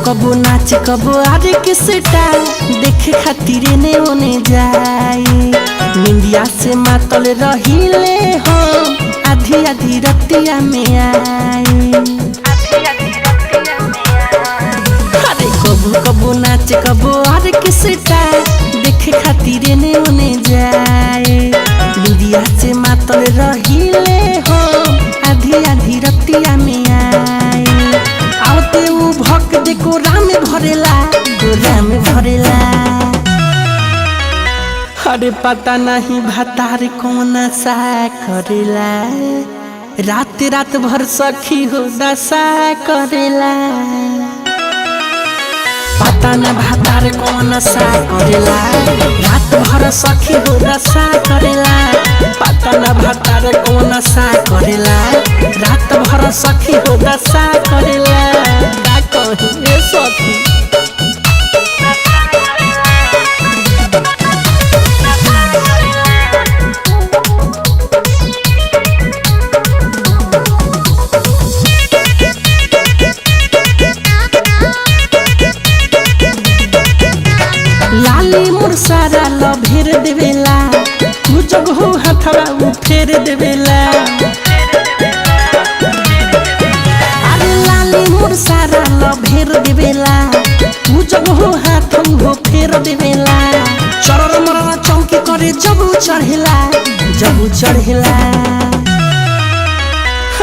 कबो नाच कबो आरे के सेटा देखे खातिर ने ओने जाए निंदिया से मातल रहिले हम आधी आधी रतिया में आए। अरे कबो कबो नाच कबो आरे के सेटा देखे खातिर ने ओने जाए निंदिया से मातल रहिले हम आधी आधी रतिया में आए। आवते उ भक दे कोरा में भरेला अरे पता नहीं भतार कौन सा करेला रात रात भर सखी हो दशा करेला। पता न भतार कौन सा करेला रात भर सखी हो दशा करेला। पता न भतार कौन सा करेला रात भर सखी हो दशा करेला। का कही सखी लाली मोर सारा लभेर देवेला तू जग हो हथवा उ फेर देवेला। अरे लाली मोर सारा लभेर देवेला तू जग हो हाथ हो फेर देवेला। चरर मरर चौकी करे जब चढ़ेला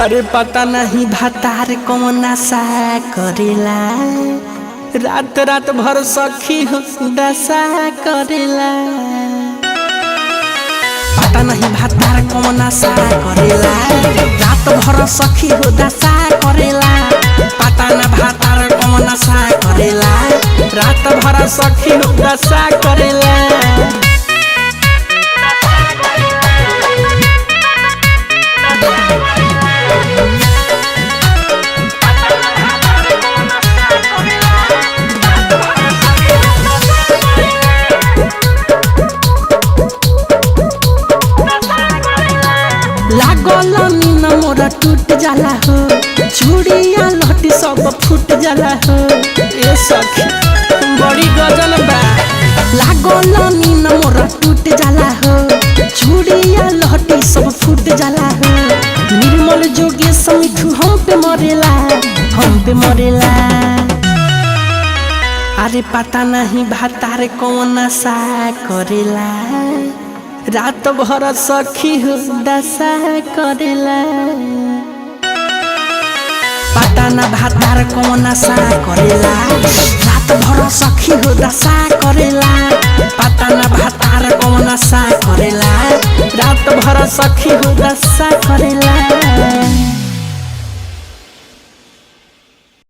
अरे पता नहीं भतार कौन सा करेला रात रात भर सखी हो दशा करेला। पता नहीं भतार कौन सा करेला रात भर सखी हो दशा करेला। पता न भतार कौन सा करेला रात भर सखी हो दशा करेला। लागल मीन मोरा टूट जाला हो चूड़िया लहटी सब फूट जाला हो। ए सखी बड़ी गजल बा लागल मीन मोरा टूट जाला हो चूड़िया लहटी सब फूट जाला हो। निर्मल जोगे समिठू हम पे मरेला अरे पता नहीं भतार कौन सा करेला रात भर सखी हो दशा करेला। पता न भतार कौन सा करेला रात भर सखी हो दशा करेला। पता न भतार कौन सा करेला रात भर सखी हो दशा करेला।